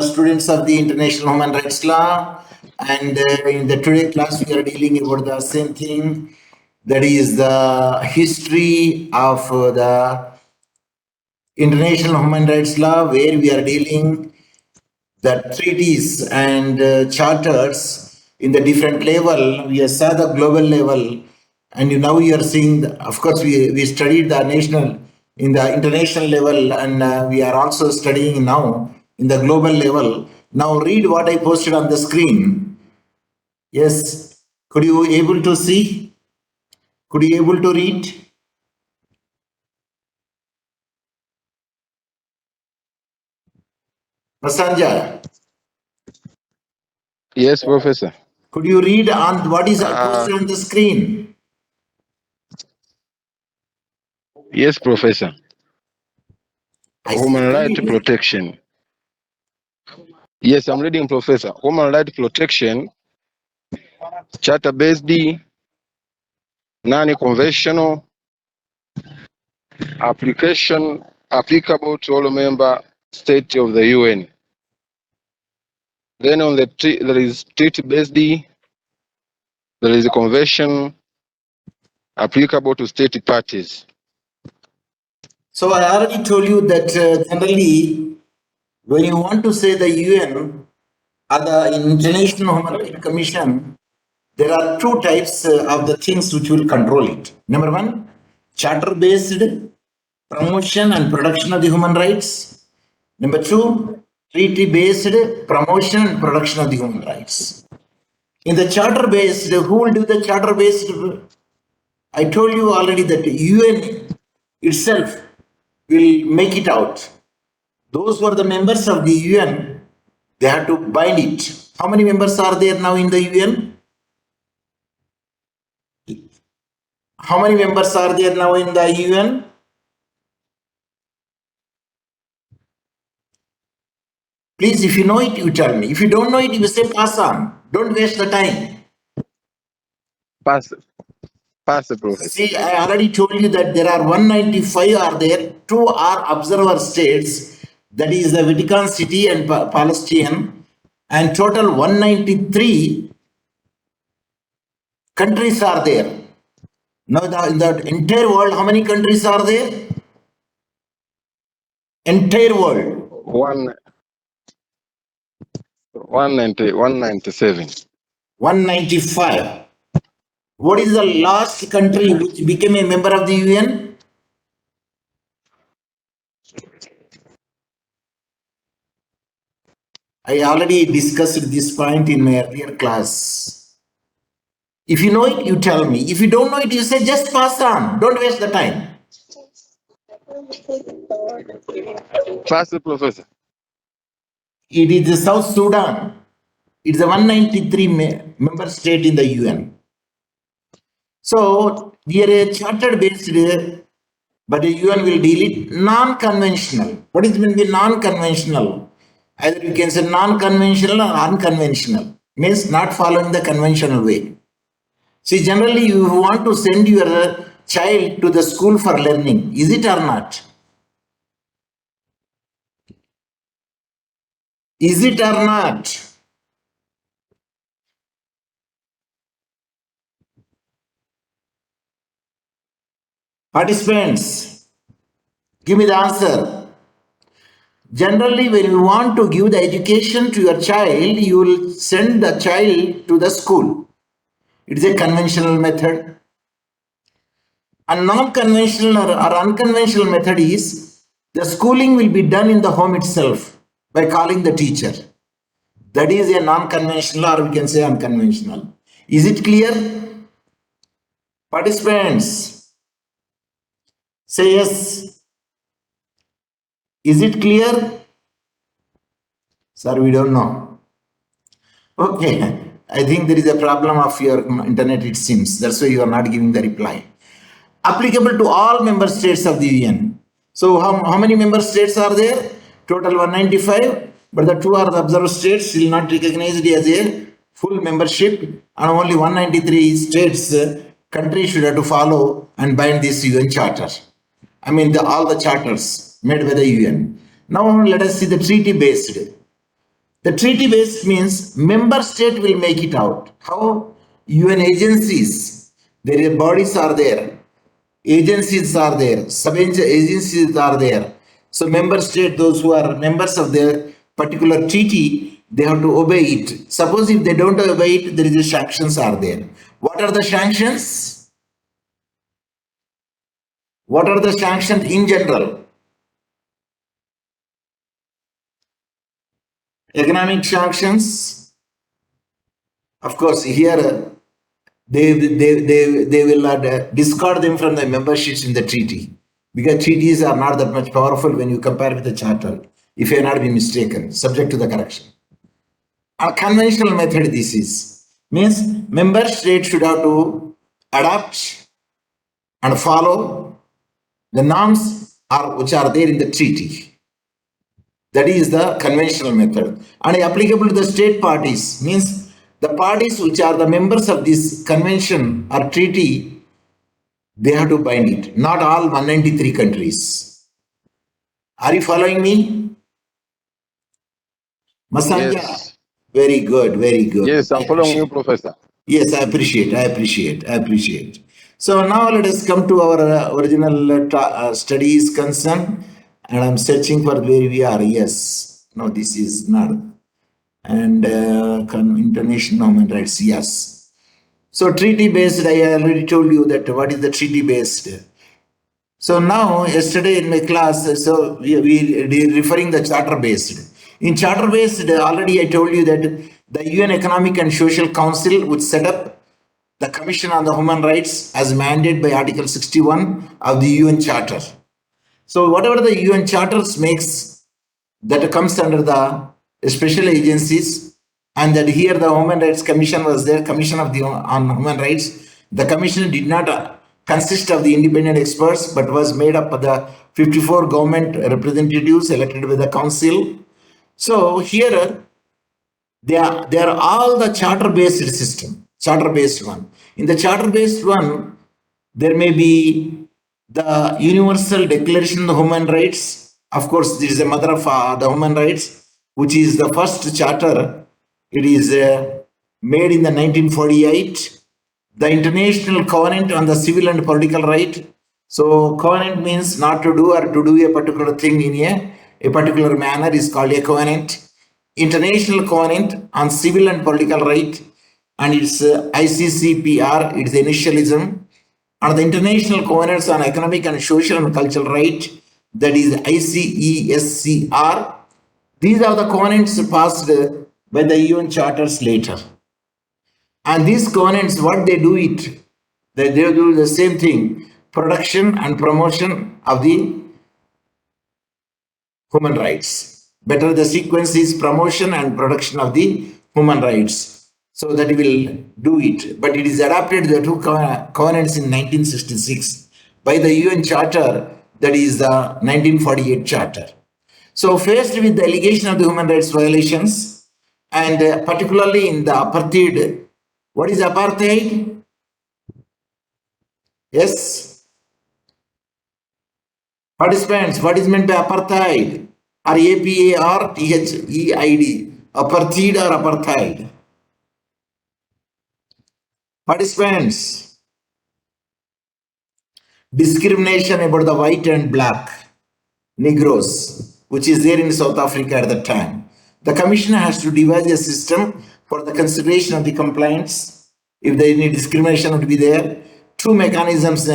Students of the International Human Rights Law, and in the today class we are dealing about the same thing, that is the history of the International Human Rights Law, where we are dealing the treaties and charters in the different level. We saw the global level, and now you are seeing, of course, we studied the national in the international level, and we are also studying now in the global level. Now read what I posted on the screen. Yes, could you able to see? Could you able to read? Masanja, Yes, Professor. could you read on what is posted on the screen? Yes, Professor. I Human said right read. protection. Yes, I'm reading, Professor. Human right protection, charter-based, non-conventional, application applicable to all member states of the UN. Then on the there is treaty-based, there is a convention applicable to state parties. So I already told you that generally, when you want to say the UN or the International Human Rights Commission, there are two types of the things which will control it. Number one, charter-based promotion and production of the human rights. Number two, treaty-based promotion and production of the human rights. In the charter-based, who will do the charter-based? I told you already that UN itself will make it out. Those who are the members of the UN, they have to bind it. How many members are there now in the UN? How many members are there now in the UN? Please, if you know it, you tell me. If you don't know it, you say pass on. Don't waste the time. Pass, Professor. See, I already told you that there are 195 are there, 2 are observer states, that is the Vatican City and Palestine, and total 193 countries are there. Now, in the entire world, how many countries are there? Entire world. 197. 195. What is the last country which became a member of the UN? I already discussed this point in my earlier class. If you know it, you tell me. If you don't know it, you say just pass on. Don't waste the time. Pass, Professor. It is the South Sudan. It's a 193 member state in the UN. So, we are a charter based, but the UN will deal it non-conventional. What is meant by non-conventional? Either you can say non-conventional or unconventional. Means not following the conventional way. See, generally you want to send your child to the school for learning. Is it or not? Is it or not? Participants, give me the answer. Generally, when you want to give the education to your child, you will send the child to the school. It is a conventional method. A non-conventional or unconventional method is the schooling will be done in the home itself by calling the teacher. That is a non-conventional, or we can say unconventional. Is it clear? Participants, say yes. Is it clear? Sir, we don't know. Okay, I think there is a problem of your internet, it seems. That's why you are not giving the reply. Applicable to all member states of the UN. So how many member states are there? Total 195, but the 2 are the observer states, will not recognized as a full membership, and only 193 states, countries should have to follow and bind this UN charter. I mean all the charters made by the UN. Now let us see the treaty based. The treaty based means member state will make it out. How? UN agencies, their bodies are there, agencies are there, sub-agencies are there. So member state, those who are members of the particular treaty, they have to obey it. Suppose if they don't obey it, there is a sanctions are there. What are the sanctions? What are the sanctions in general? Economic sanctions. Of course, here they will discard them from the memberships in the treaty, because treaties are not that much powerful when you compare with the charter, if I have not been mistaken, subject to the correction. A conventional method this is, means member states should have to adapt and follow the norms which are there in the treaty. That is the conventional method. And applicable to the state parties, means the parties which are the members of this convention or treaty, they have to bind it. Not all 193 countries. Are you following me? Masanja? Yes. Very good, very good. Yes, I'm following you, Professor. Yes, I appreciate. So now let us come to our original studies concern. And I'm searching for where we are. Yes. No, this is not. And international human rights. Yes. So treaty based, I already told you that what is the treaty based. So now, yesterday in my class, so we referring the charter based. In charter based, already I told you that the UN Economic and Social Council would set up the Commission on the Human Rights as mandated by Article 61 of the UN Charter. So whatever the UN Charters makes, that comes under the special agencies, and that here the Human Rights Commission was there, Commission on Human Rights. The commission did not consist of the independent experts, but was made up of the 54 government representatives elected by the council. So here they are all the charter-based system, charter-based one. In the charter-based one, there may be the Universal Declaration of Human Rights. Of course, this is the mother of the human rights, which is the first charter. It is made in the 1948. The International Covenant on the Civil and Political Right. So covenant means not to do or to do a particular thing in a particular manner is called a covenant. International Covenant on Civil and Political Right, and it's ICCPR, it's initialism. And the International Covenants on Economic and Social and Cultural Right, that is ICESCR. These are the covenants passed by the UN charters later. And these covenants, what they do it, they do the same thing, production and promotion of the human rights. Better the sequence is promotion and production of the human rights. So that will do it. But it is adapted the two covenants in 1966 by the UN Charter, that is the 1948 Charter. So faced with the allegation of the human rights violations, and particularly in the apartheid. What is apartheid? Yes. Participants, what is meant by apartheid? Or APARTHEID? Apartheid or apartheid? Participants. Discrimination about the white and black Negroes, which is there in South Africa at the time. The Commission has to devise a system for the consideration of the complaints. If there is any discrimination would be there. Two mechanisms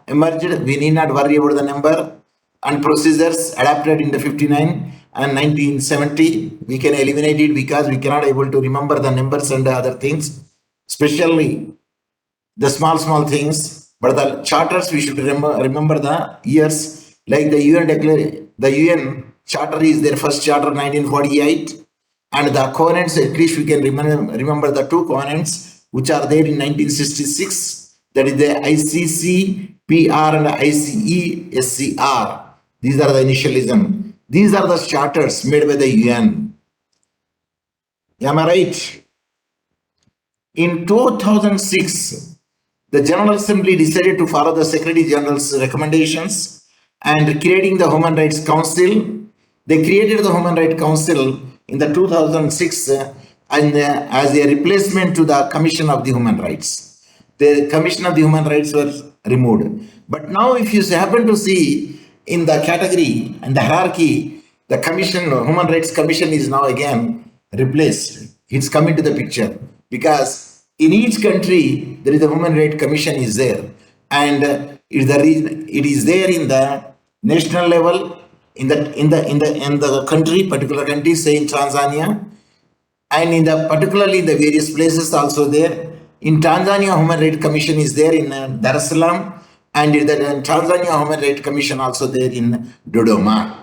emerged. We need not worry about the number, and procedures adapted in the 59 and 1970. We can eliminate it because we cannot able to remember the numbers and other things, especially the small things. But the charters, we should remember the years, like the UN charter is their first charter 1948, and the covenants, at least we can remember the two covenants which are there in 1966, that is the ICCPR and ICESCR. These are the initialism. These are the charters made by the UN. Am I right? In 2006, the General Assembly decided to follow the Secretary General's recommendations and creating the Human Rights Council. They created the Human Rights Council in the 2006 as a replacement to the Commission of the Human Rights. The Commission of the Human Rights was removed. But now if you happen to see in the category and the hierarchy, the Commission, Human Rights Commission is now again replaced. It's coming to the picture because in each country there is a Human Rights Commission is there, and it is there in the national level, in the country, particular country, say in Tanzania, and in the particularly in the various places also there. In Tanzania, Human Rights Commission is there in Dar es Salaam, and in the Tanzania Human Rights Commission also there in Dodoma.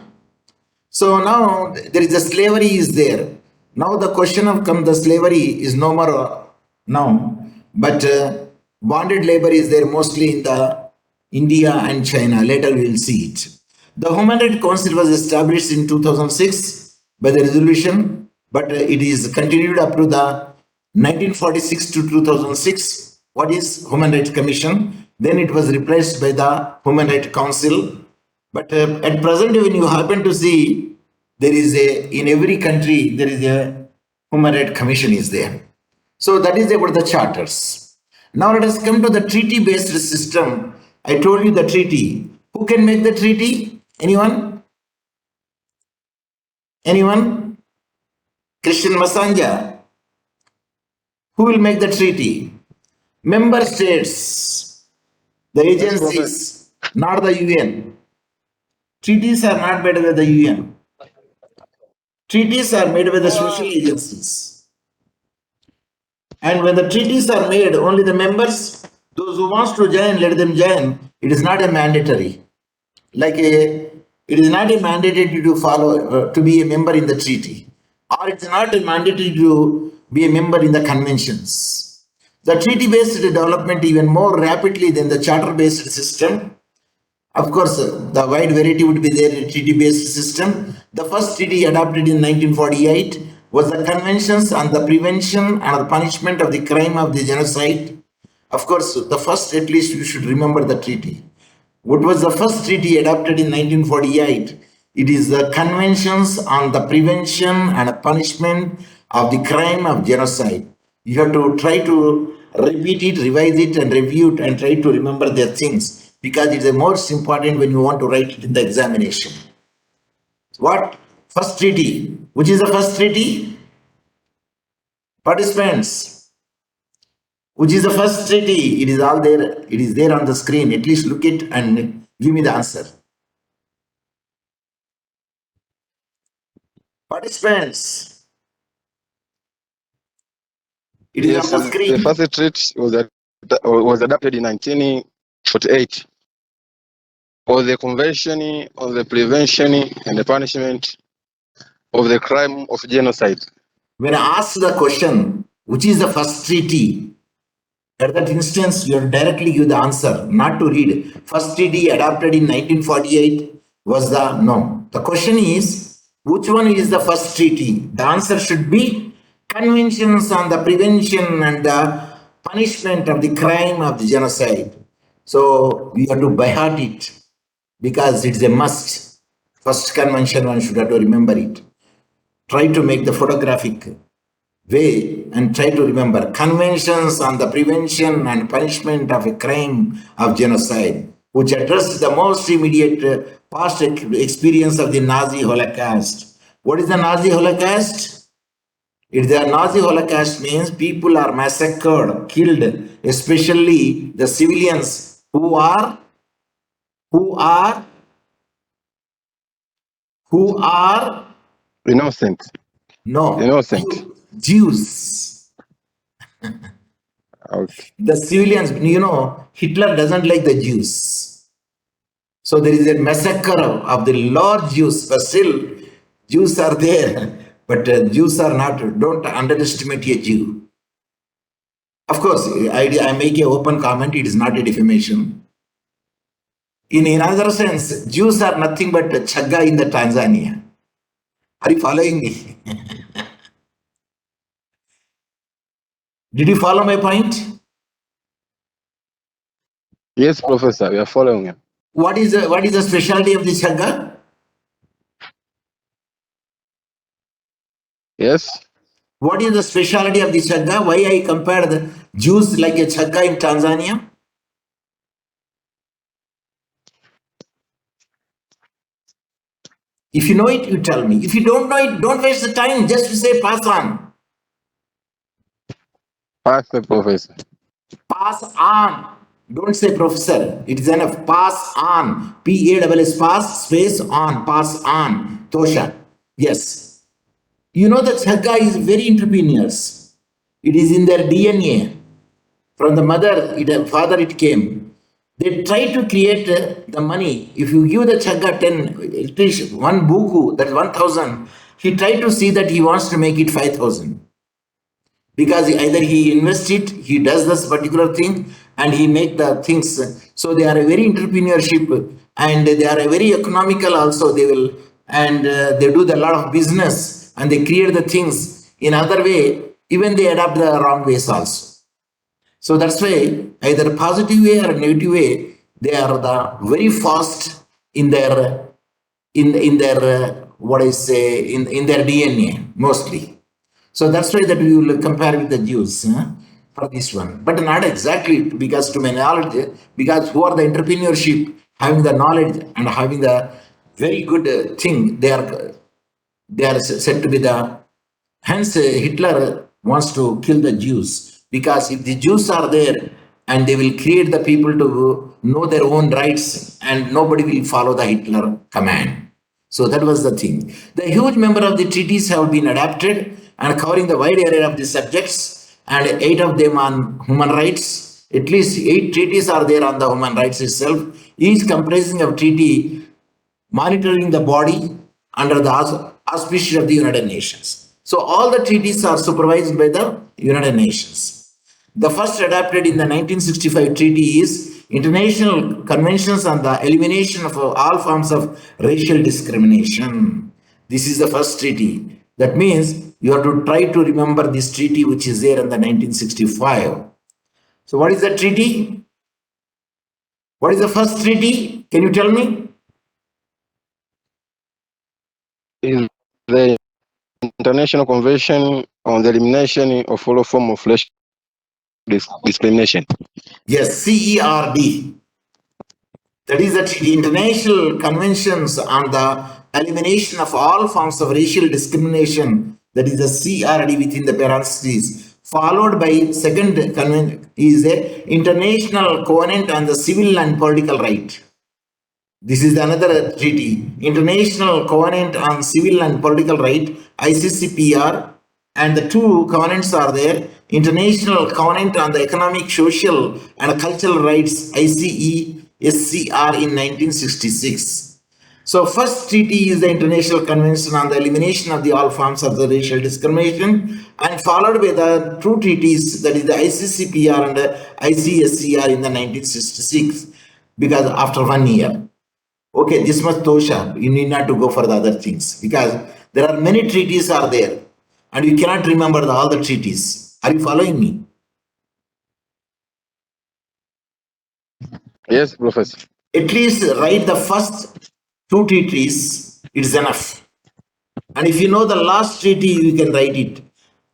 So now there is a slavery is there. Now the question of the slavery is no more now, but bonded labor is there mostly in the India and China. Later we will see it. The Human Rights Council was established in 2006 by the resolution, but it is continued up to the 1946 to 2006. What is Human Rights Commission? Then it was replaced by the Human Rights Council. But at present, when you happen to see, there is in every country, there is a Human Rights Commission is there. So that is about the charters. Now let us come to the treaty-based system. I told you the treaty. Who can make the treaty? Anyone? Anyone? Christian Masanja. Who will make the treaty? Member states, the agencies, not the UN. Treaties are not made by the UN. Treaties are made by the special agencies. And when the treaties are made, only the members, those who wants to join, let them join. It is not a mandatory. It is not a mandatory to follow, to be a member in the treaty. Or it's not a mandatory to be a member in the conventions. The treaty-based development even more rapidly than the charter-based system. Of course, the wide variety would be there in treaty-based system. The first treaty adopted in 1948 was the Conventions on the Prevention and the Punishment of the Crime of the Genocide. Of course, the first, at least you should remember the treaty. What was the first treaty adopted in 1948? It is the Conventions on the Prevention and Punishment of the Crime of Genocide. You have to try to repeat it, revise it, and review it, and try to remember the things, because it's the most important when you want to write it in the examination. What? First treaty. Which is the first treaty? Participants. Which is the first treaty? It is all there. It is there on the screen. At least look it and give me the answer. Participants. It is on the screen. The first treaty was adopted in 1948. For the Convention on the Prevention and the Punishment of the Crime of Genocide. When I ask the question, which is the first treaty? At that instance, you have directly give the answer, not to read. First treaty adopted in 1948 was the no. The question is, which one is the first treaty? The answer should be Conventions on the Prevention and the Punishment of the Crime of the Genocide. So you have to by heart it, because it's a must. First convention, one should have to remember it. Try to make the photographic way and try to remember Conventions on the Prevention and Punishment of a Crime of Genocide, which addressed the most immediate past experience of the Nazi Holocaust. What is the Nazi Holocaust? If the Nazi Holocaust means people are massacred, killed, especially the civilians who are Innocent. no, Innocent. Jews. Okay. The civilians, Hitler doesn't like the Jews. So there is a massacre of the large Jews, but still Jews are there. But Jews are not, don't underestimate a Jew. Of course, I make an open comment, it is not a defamation. In another sense, Jews are nothing but chagga in the Tanzania. Are you following me? Did you follow my point? Yes, Professor, we are following you. What is the specialty of the chagga? Yes. What is the speciality of the chagga? Why I compared the juice like a chagga in Tanzania? If you know it, you tell me. If you don't know it, don't waste the time. Just say pass on. Pass the professor. Pass on. Don't say professor. It is enough. Pass on. P-A-S-S pass space on. Pass on. Tosha. Yes. You know that chagga is very entrepreneurs. It is in their DNA. From the mother, father it came. They try to create the money. If you give the chagga 10, at least one buku, that's 1,000, he tried to see that he wants to make it 5,000. Because either he invests it, he does this particular thing, and he make the things. So they are a very entrepreneurship, and they are a very economical also. They will, and they do a lot of business, and they create the things in other way. Even they adapt the wrong ways also. So that's why either positive way or negative way, they are the very fast in their what I say in their DNA mostly. So that's why that we will compare with the Jews for this one, but not exactly because to my knowledge, because who are the entrepreneurship having the knowledge and having the very good thing, they are said to be the. Hence, Hitler wants to kill the Jews because if the Jews are there and they will create the people to know their own rights and nobody will follow the Hitler command. So that was the thing. The huge number of the treaties have been adapted and covering the wide area of the subjects, and 8 of them on human rights. At least 8 treaties are there on the human rights itself, each comprising of treaty monitoring the body under the auspices of the United Nations. So all the treaties are supervised by the United Nations. The first adopted in the 1965 treaty is International Conventions on the Elimination of all forms of racial discrimination. This is the first treaty. That means you have to try to remember this treaty which is there in the 1965. So what is the treaty? What is the first treaty? Can you tell me? Is the International Convention on the Elimination of all form of racial discrimination. Yes, CERD. That is the International Conventions on the Elimination of all forms of racial discrimination. That is the CRD within the parentheses. Followed by second convention is a International Covenant on the Civil and Political Right. This is another treaty, International Covenant on Civil and Political Right, ICCPR, and the two covenants are there, International Covenant on the Economic, Social and Cultural Rights, ICESCR in 1966. So first treaty is the International Convention on the Elimination of the all forms of the racial discrimination, and followed by the two treaties, that is the ICCPR and the ICSCR in the 1966, because after 1 year. Okay, this much tosha. You need not to go for the other things because there are many treaties are there, and you cannot remember all the treaties. Are you following me? Yes, Professor. At least write the first two treaties. It's enough. And if you know the last treaty, you can write it.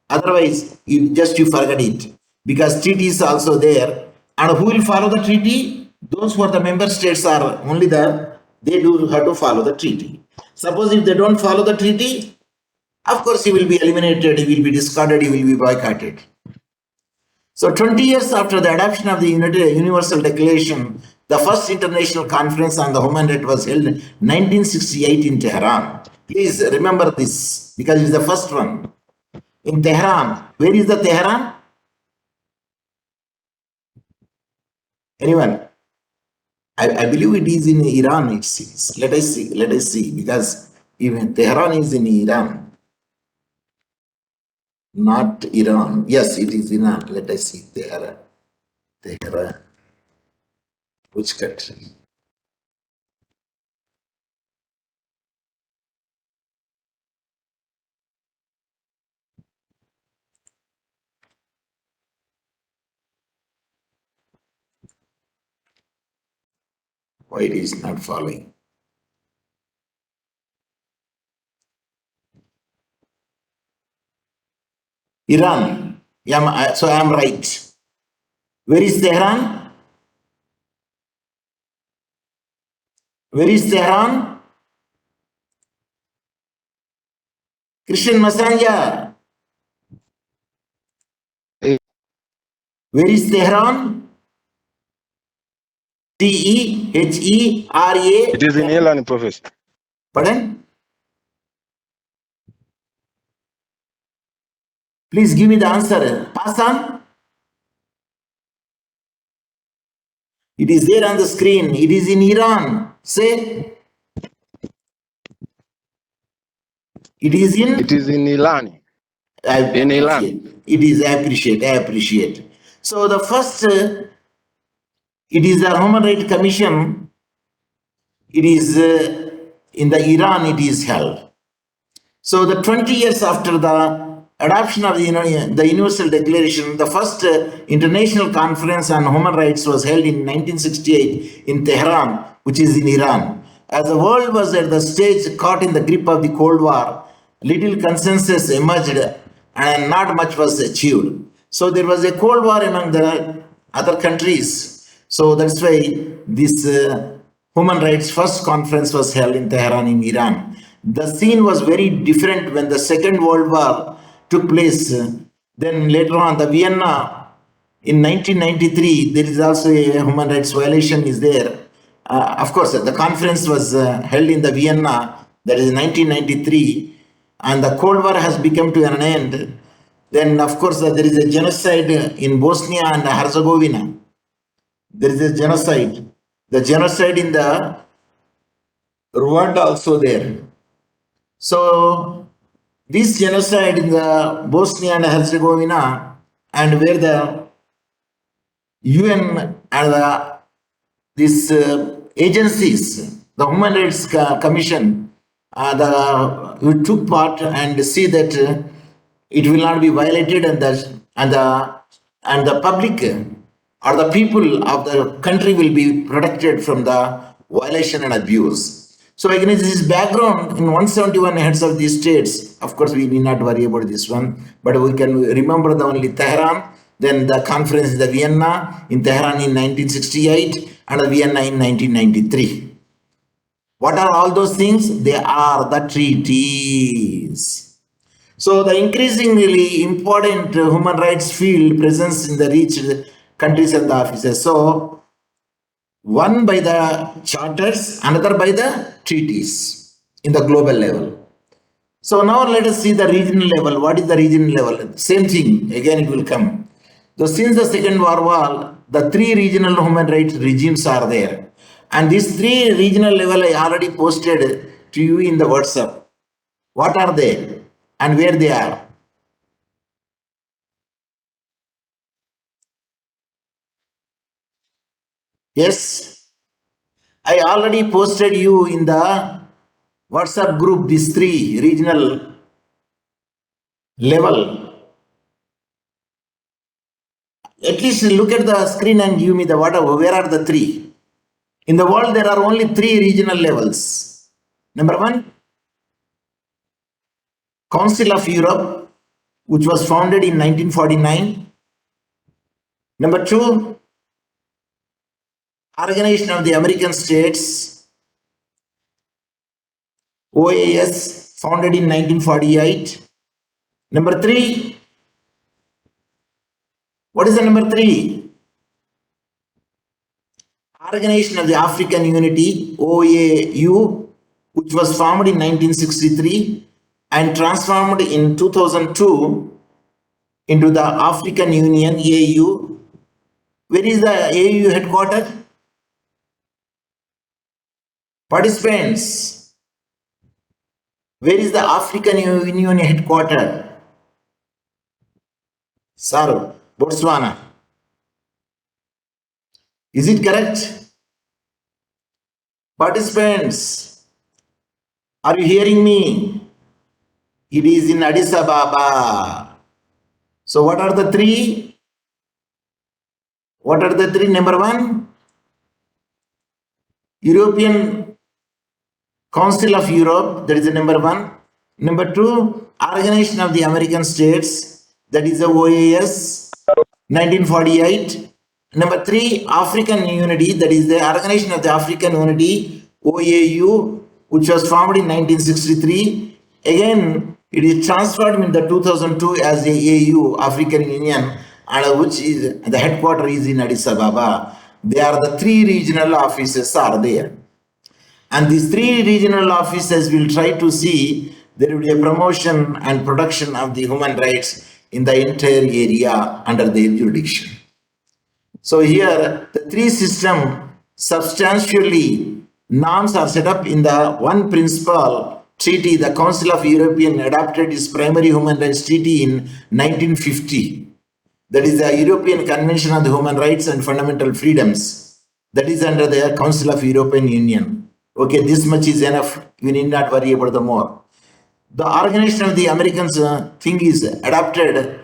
Otherwise, you forget it because treaty is also there. And who will follow the treaty? Those who are the member states are only there. They do have to follow the treaty. Suppose if they don't follow the treaty, of course he will be eliminated, he will be discarded, he will be boycotted. So 20 years after the adoption of the Universal Declaration, the first international conference on the human rights was held in 1968 in Tehran. Please remember this because it's the first one. In Tehran. Where is the Tehran? Anyone? I believe it is in Iran, it seems. Let us see, because even Tehran is in Iran, not Iran. Yes, it is Iran. Let us see. Tehran. Which country? Why it is not following? Iran. Yeah, so I am right. Where is Tehran? Where is Tehran? Christian Masanja. It Where is Tehran? Tehran. is in Iran, Professor. Pardon? Please give me the answer. Pass on. It is there on the screen. It is in Iran. Say. It is It in. is in Iran. I In Iran. appreciate. It is. I appreciate. So the first, it is a Human Rights Commission. It is in the Iran. It is held. So the 20 years after the adoption of the Universal Declaration, the first international conference on human rights was held in 1968 in Tehran, which is in Iran. As the world was at the stage caught in the grip of the Cold War, little consensus emerged and not much was achieved. So there was a Cold War among the other countries. So that's why this human rights first conference was held in Tehran in Iran. The scene was very different when the Second World War took place. Then later on, the Vienna in 1993, there is also a human rights violation is there. Of course, the conference was held in the Vienna, that is 1993, and the Cold War has become to an end. Then, of course, there is a genocide in Bosnia and Herzegovina. There is a genocide. The genocide in the Rwanda also there. So this genocide in the Bosnia and Herzegovina, and where the UN and these agencies, the Human Rights Commission, we took part and see that it will not be violated, and the public or the people of the country will be protected from the violation and abuse. So against this background, in 171 heads of these states, of course we need not worry about this one, but we can remember the only Tehran, then the conference in the Vienna, in Tehran in 1968, and the Vienna in 1993. What are all those things? They are the treaties. So the increasingly important human rights field presence in the reached countries and the offices. So one by the charters, another by the treaties in the global level. So now let us see the regional level. What is the regional level? Same thing, again it will come. So since the Second World War, the three regional human rights regimes are there. And these three regional level I already posted to you in the WhatsApp. What are they and where they are? Yes, I already posted you in the WhatsApp group these three regional level. At least look at the screen and give me the whatever. Where are the three? In the world, there are only three regional levels. Number one, Council of Europe, which was founded in 1949. Number two, Organization of the American States, OAS, founded in 1948. Number three, what is the number three? Organization of the African Unity, OAU, which was formed in 1963 and transformed in 2002 into the African Union, AU. Where is the AU headquarters? Participants, where is the African Union headquarters? Sir, Botswana. Is it correct? Participants, are you hearing me? It is in Addis Ababa. So what are the three? What are the three? Number one, European Council of Europe, that is the number one. Number two, Organization of the American States. that is the OAS, 1948. Number 3, African Unity, that is the Organization of the African Unity, OAU, which was formed in 1963. Again, it is transferred in the 2002 as the AU, African Union, and which is the headquarters is in Addis Ababa. They are the 3 regional offices are there. And these 3 regional offices will try to see there will be a promotion and protection of the human rights in the entire area under their jurisdiction. So here the 3 system substantially norms are set up in the one principal treaty. The Council of European adopted its primary human rights treaty in 1950. That is the European Convention on the Human Rights and Fundamental Freedoms. That is under the Council of European Union. Okay, this much is enough. You need not worry about the more. The Organization of the Americans thing is adopted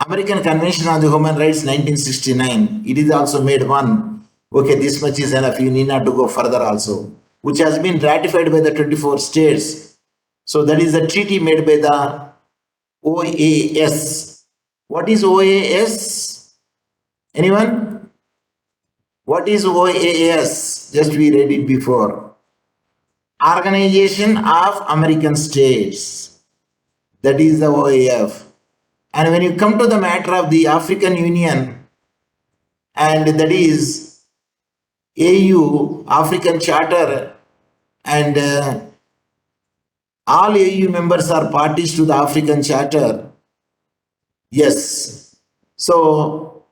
American Convention on the Human Rights 1969. It is also made one. Okay, this much is enough. You need not to go further also. Which has been ratified by the 24 states. So that is the treaty made by the OAS. What is OAS? Anyone? What is OAS? Just we read it before. Organization of American States. That is the OAF. And when you come to the matter of the African Union, and that is AU, African Charter, and all AU members are parties to the African Charter. Yes. So,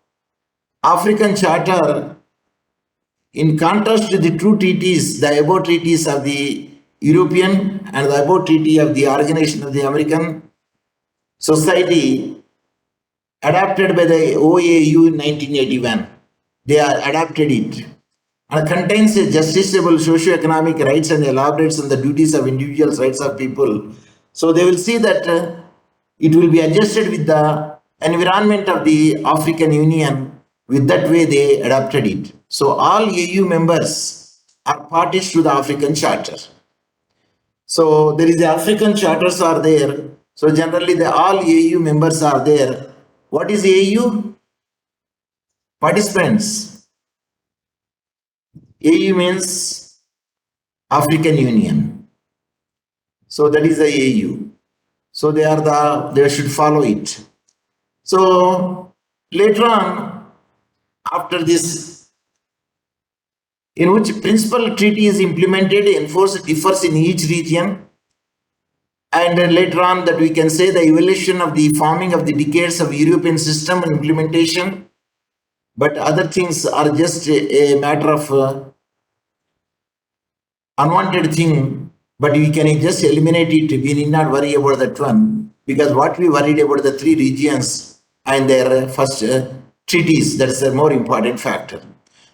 African Charter, in contrast to the two treaties, the above treaties of the European and the above treaty of the Organization of the American Society, adapted by the OAU in 1981. They are adapted it and contains a justiciable socio-economic rights and elaborates on the duties of individuals' rights of people. So they will see that it will be adjusted with the environment of the African Union. With that way they adapted it. So all AU members are parties to the African Charter. So there is the African charters are there. So generally the all AU members are there. What is AU? Participants. AU means African Union. So that is the AU. So they should follow it. So later on, after this, in which principal treaty is implemented, enforced, differs in each region. And later on that we can say the evolution of the forming of the decades of European system and implementation. But other things are just a matter of unwanted thing. But we can just eliminate it. We need not worry about that one. Because what we worried about the 3 regions and their first treaties, that's a more important factor.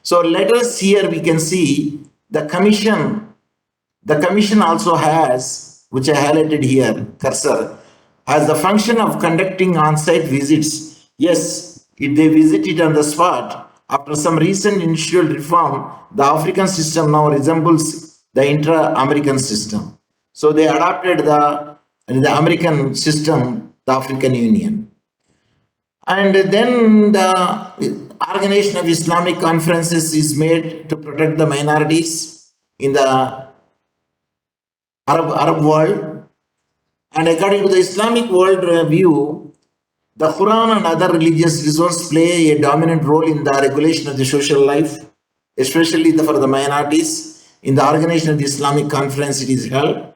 So let us here we can see the commission. The commission also has, which I highlighted here, cursor, has the function of conducting on-site visits. Yes, if they visit it on the spot, after some recent initial reform, the African system now resembles the intra-American system. So they adopted the American system, the African Union. And then the Organization of Islamic Conferences is made to protect the minorities in the Arab world. And according to the Islamic world view, the Quran and other religious resources play a dominant role in the regulation of the social life, especially for the minorities. In the Organization of the Islamic Conference it is held.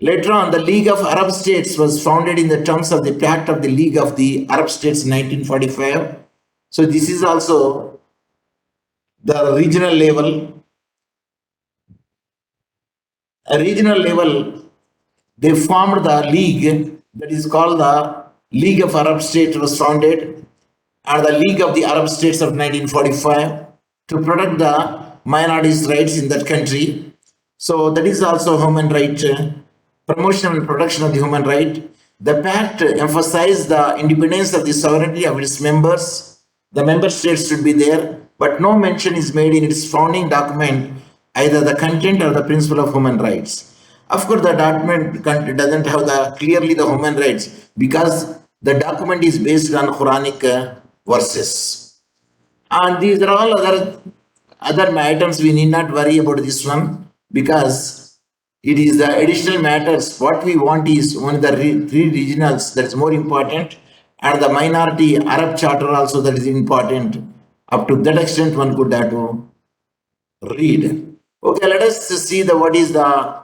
Later on, the League of Arab States was founded in the terms of the Pact of the League of the Arab States in 1945. So this is also the regional level. A regional level, they formed the league that is called the League of Arab States was founded, and the League of the Arab States of 1945 to protect the minorities' rights in that country. So that is also human right, promotion and protection of the human right. The pact emphasized the independence of the sovereignty of its members. The member states should be there, but no mention is made in its founding document, either the content or the principle of human rights. Of course, the document doesn't have clearly the human rights, because The document is based on Quranic verses. And these are all other items. We need not worry about this one because it is the additional matters. What we want is one of the three regionals that is more important, and the minority Arab charter also that is important. Up to that extent, one could have to read. Okay, let us see the what is the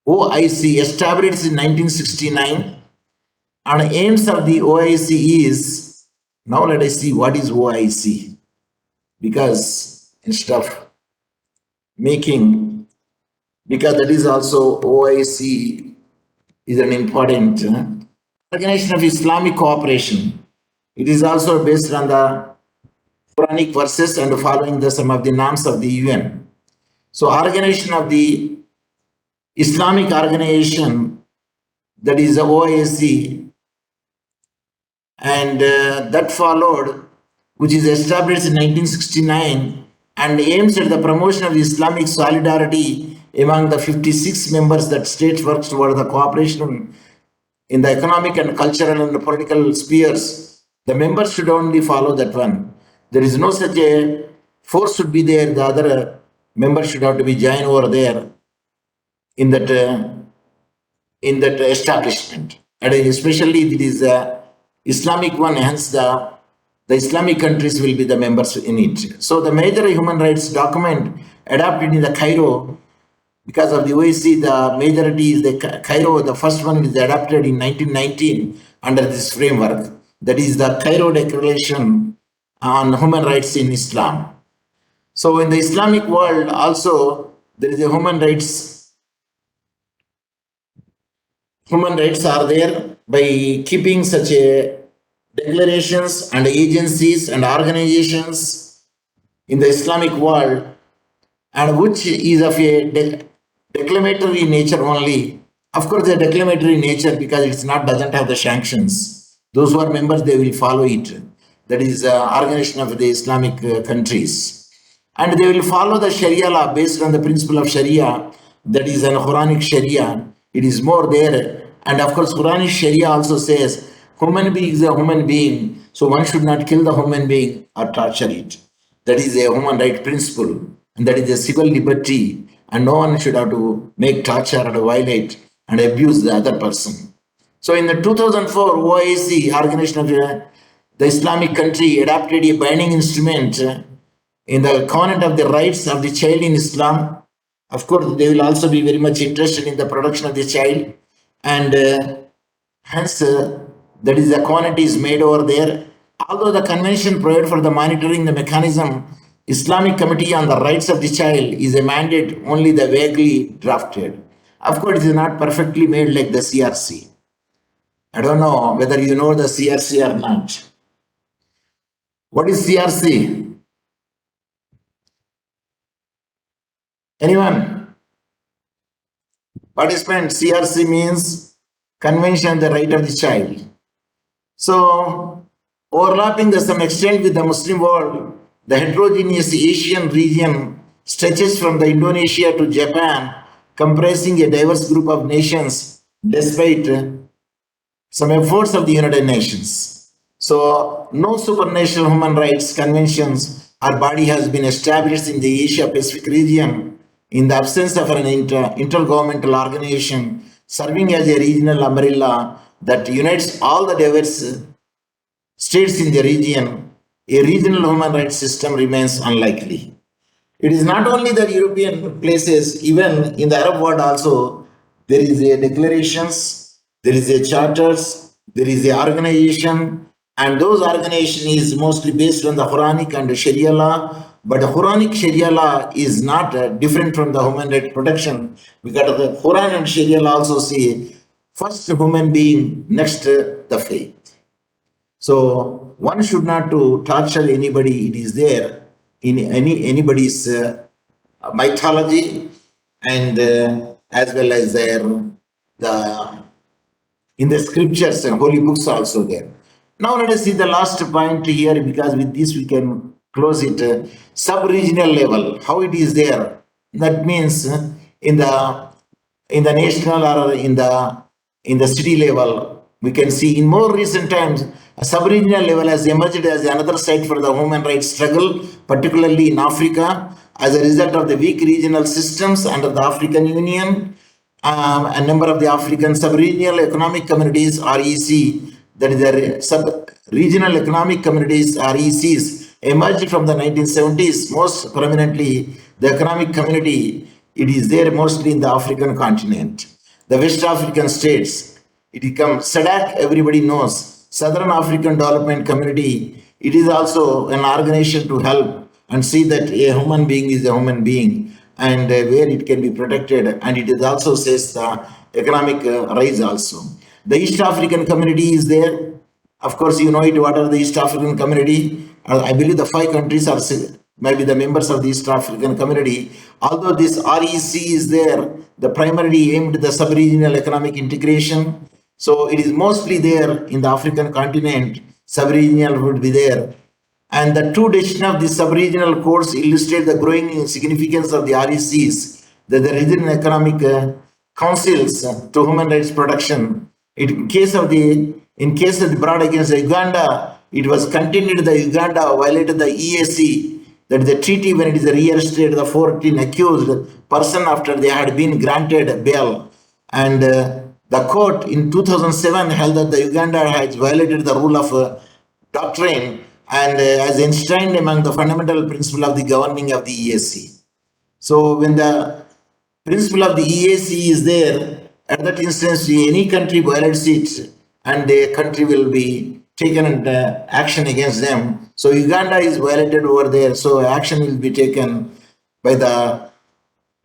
OIC established in 1969, and aims of the OIC is, now let us see what is OIC, because instead of making, because that is also OIC is an important Organization of Islamic Cooperation. It is also based on the Quranic verses and following some of the norms of the UN. So Organization of the Islamic Organization, that is the OIC, and that followed, which is established in 1969 and aims at the promotion of Islamic solidarity among the 56 members that states works toward the cooperation in the economic and cultural and political spheres. The members should only follow that one. There is no such a force should be there, the other members should have to be joined over there in that establishment. And especially it is Islamic one, hence the Islamic countries will be the members in it. So the major human rights document adopted in the Cairo, because of the OIC, the majority is the Cairo, the first one is adopted in 1919 under this framework. That is the Cairo Declaration on Human Rights in Islam. So in the Islamic world also, there is a human rights. Human rights are there by keeping such a declarations and agencies and organizations in the Islamic world, and which is of a declamatory nature only. Of course, the declamatory nature because it's not doesn't have the sanctions. Those who are members, they will follow it. That is organization of the Islamic countries, and they will follow the Sharia law based on the principle of Sharia. That is an Quranic Sharia. It is more there, and of course, Quranic Sharia also says human being is a human being, so one should not kill the human being or torture it. That is a human right principle, and that is a civil liberty, and no one should have to make torture or violate and abuse the other person. So in the 2004 OIC, Organization of the Islamic country, adopted a binding instrument in the Covenant of the Rights of the Child in Islam. Of course, they will also be very much interested in the protection of the child, and hence that is the covenant is made over there. Although the convention provides for the monitoring the mechanism, Islamic Committee on the Rights of the Child is a mandate only the vaguely drafted. Of course, it is not perfectly made like the CRC. I don't know whether you know the CRC or not. What is CRC? Anyone? Participant, CRC means Convention on the Right of the Child. So, overlapping to some extent with the Muslim world, the heterogeneous Asian region stretches from the Indonesia to Japan, comprising a diverse group of nations despite some efforts of the United Nations. So, no supranational human rights conventions or body has been established in the Asia-Pacific region in the absence of an intergovernmental organization serving as a regional umbrella that unites all the diverse states in the region. A regional human rights system remains unlikely. It is not only the European places, even in the Arab world also, there is a declarations, there is a charters, there is a organization, and those organization is mostly based on the Quranic and the Sharia law. But the Quranic Sharia law is not different from the human rights protection, because the Quran and Sharia law also say first human being, next the faith. So one should not to torture anybody. It is there in anybody's mythology, and as well as in the scriptures and holy books also there. Now let us see the last point here, because with this we can close it. Sub-regional level, how it is there. That means in the national or in the city level, we can see in more recent times, a sub-regional level has emerged as another site for the human rights struggle, particularly in Africa, as a result of the weak regional systems under the African Union. A number of the African sub-regional economic communities, REC, that is the sub-regional economic communities, RECs, emerged from the 1970s, most prominently the economic community. It is there mostly in the African continent. The West African states, it becomes SADC, everybody knows, Southern African Development Community. It is also an organization to help and see that a human being is a human being and where it can be protected, and it is also says the economic rise also. The East African Community is there. Of course, you know it. What are the East African Community? I believe the 5 countries are maybe the members of the East African Community. Although this REC is there, the primarily aimed at the sub-regional economic integration. So it is mostly there in the African continent. Sub-regional would be there. And the two decisions of the sub-regional courts illustrate the growing significance of the RECs, the regional economic councils to human rights protection. In case of the brought against Uganda, it was contended that Uganda violated the EAC, that is the treaty when it is rearrested the 14 accused person after they had been granted bail. And the court in 2007 held that the Uganda has violated the rule of doctrine and as enshrined among the fundamental principle of the governing of the EAC. So when the principle of the EAC is there, at that instance, any country violates it and the country will be taken action against them. So Uganda is violated over there, so action will be taken by the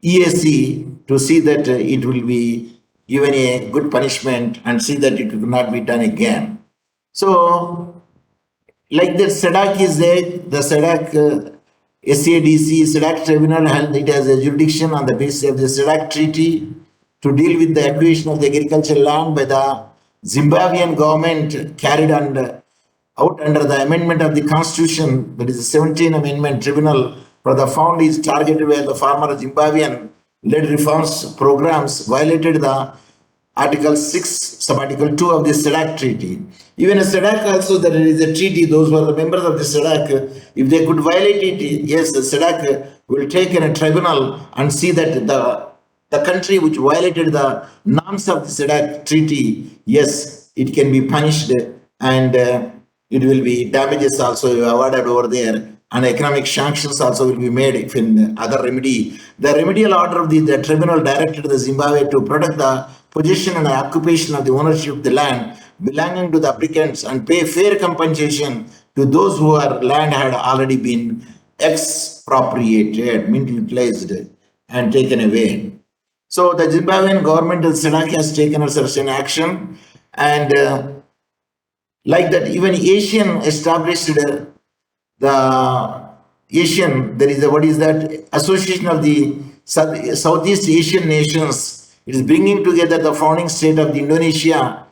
EAC to see that it will be given a good punishment and see that it will not be done again. So, like the SADC is there, the SADC SADC, SADC tribunal held it as a jurisdiction on the basis of the SADC treaty to deal with the acquisition of the agricultural land by the Zimbabwean government carried out under the amendment of the constitution, that is the 17th Amendment Tribunal for the Fund is targeted where the former Zimbabwean led reforms programs violated the Article 6, Subarticle 2 of the SADC treaty. Even a SADC also, there is a treaty, those who are the members of the SADC, if they could violate it, yes, the SADC will take in a tribunal and see that the country which violated the norms of the SADC treaty, yes, it can be punished and it will be damages also awarded over there, and economic sanctions also will be made if in other remedy. The remedial order of the tribunal directed the Zimbabwe to protect the possession and occupation of the ownership of the land belonging to the applicants and pay fair compensation to those whose land had already been expropriated, meaning placed and taken away. So the Zimbabwean government, the SADC, has taken a certain action, and like that, even Asian established the Asian, there is a, what is that, Association of the Southeast Asian Nations. It is bringing together the founding state of the Indonesia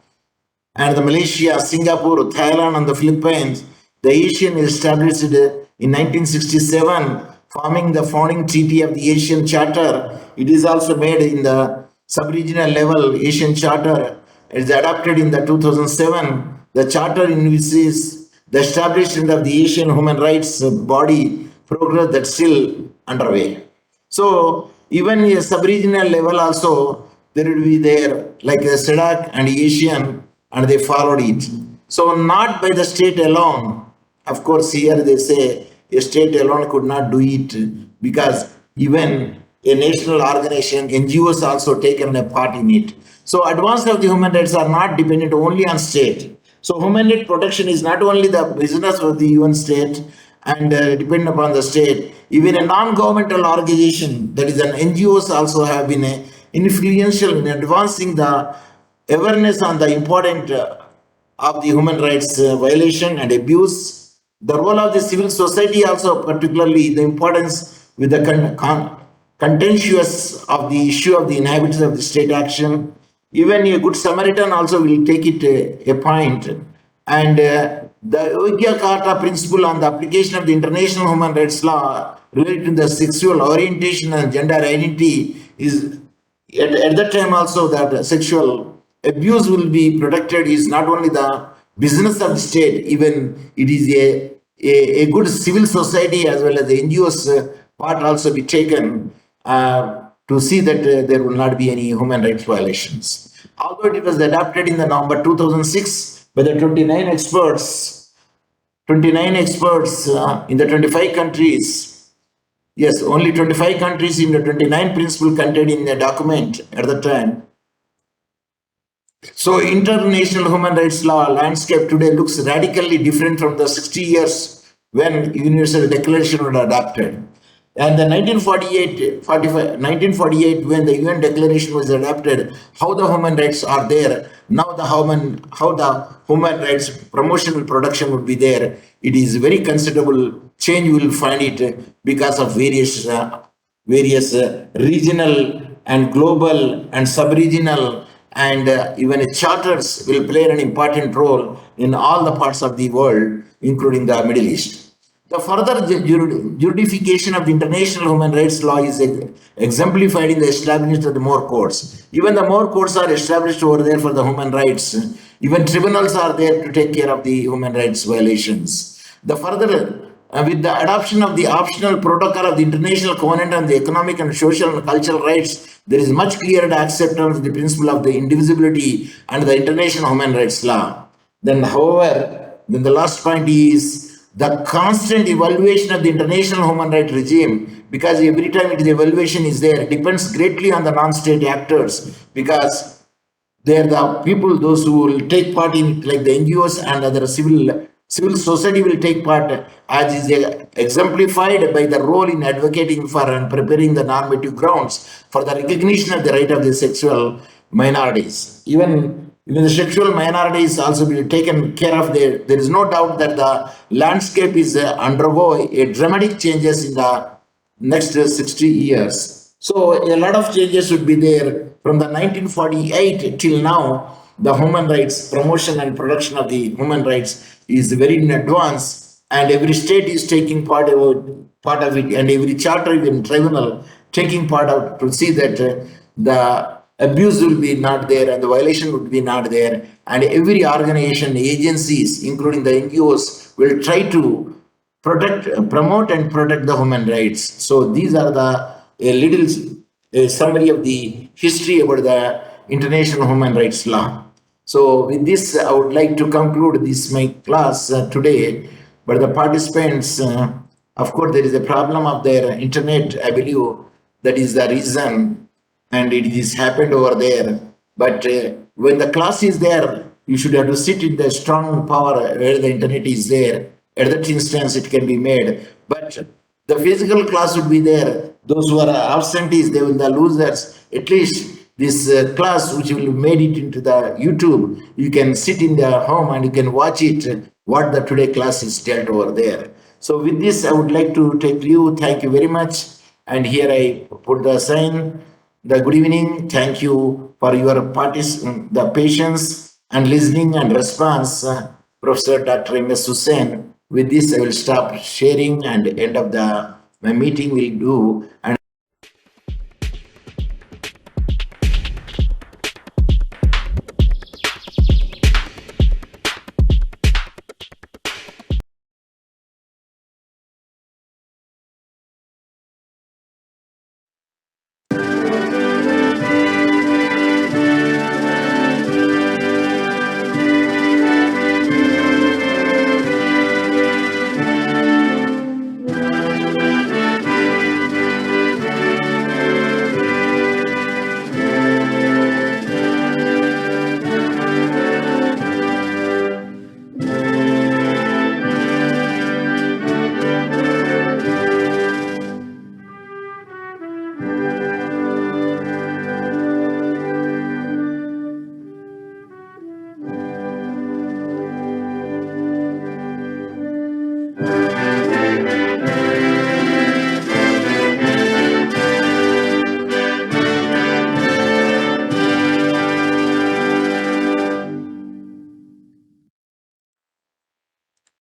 and the Malaysia, Singapore, Thailand, and the Philippines. The Asian is established in 1967, forming the founding treaty of the Asian Charter. It is also made in the sub-regional level. Asian Charter is adopted in the 2007. The Charter envisages the establishment of the Asian Human Rights Body progress that's still underway. So even a sub-regional level also, there will be there like a SADC and Asian, and they followed it. So not by the state alone. Of course, here they say a state alone could not do it because even a national organization, NGOs also taken a part in it. So advance of the human rights are not dependent only on state. So human rights protection is not only the business of the UN state and depend upon the state. Even a non-governmental organization, that is an NGOs, also have been influential in advancing the awareness on the importance of the human rights violation and abuse. The role of the civil society also, particularly the importance with the contentious of the issue of the inhabitants of the state action. Even a good Samaritan also will take it a point. And the Uyghur Carta principle on the application of the international human rights law related to the sexual orientation and gender identity is at that time also that sexual abuse will be protected is not only the business of the state, even it is a good civil society as well as the NGOs part also be taken to see that there will not be any human rights violations. Although it was adopted in the November 2006 by the 29 experts in the 25 countries. Yes, only 25 countries in the 29 principle contained in the document at the time. So international human rights law landscape today looks radically different from the 60 years when Universal Declaration was adopted. And the 1948, when the UN Declaration was adopted, how the human rights are there. Now how the human rights promotion and production would be there. It is very considerable change. You will find it because of various regional and global and sub-regional and even charters will play an important role in all the parts of the world, including the Middle East. The further juridification of the international human rights law is exemplified in the establishment of the more courts. Even the more courts are established over there for the human rights. Even tribunals are there to take care of the human rights violations. The further with the adoption of the optional protocol of the International Covenant on the Economic and Social and Cultural Rights, there is much clearer acceptance of the principle of the indivisibility and the international human rights law. Then, however, the last point is the constant evaluation of the international human rights regime, because every time it is evaluation is there, depends greatly on the non-state actors, because they are the people, those who will take part in, like the NGOs and other civil society will take part, as is exemplified by the role in advocating for and preparing the normative grounds for the recognition of the right of the sexual minorities. Even the sexual minorities also will be taken care of. There is no doubt that the landscape is undergo a dramatic changes in the next 60 years. So a lot of changes would be there from the 1948 till now. The human rights promotion and production of the human rights is very in advance, and every state is taking part of it, and every charter, even tribunal, taking part of to see that the abuse will be not there and the violation would be not there, and every organization, agencies, including the NGOs, will try to promote and protect the human rights. So these are the a little summary of the history about the international human rights law. So with this, I would like to conclude this my class today. But the participants, of course, there is a problem of their internet. I believe that is the reason, and it is happened over there. But when the class is there, you should have to sit in the strong power where the internet is there. At that instance, it can be made. But the physical class would be there. Those who are absentees, they will be the losers. At least this class, which will made it into the YouTube, you can sit in the home and you can watch it, what the today class is dealt over there. So with this, I would like to take leave. Thank you very much. And here I put the sign, the good evening. Thank you for your the patience and listening and response, Professor Dr. M.S. Hussain. With this, I will stop sharing and end of my meeting will do. And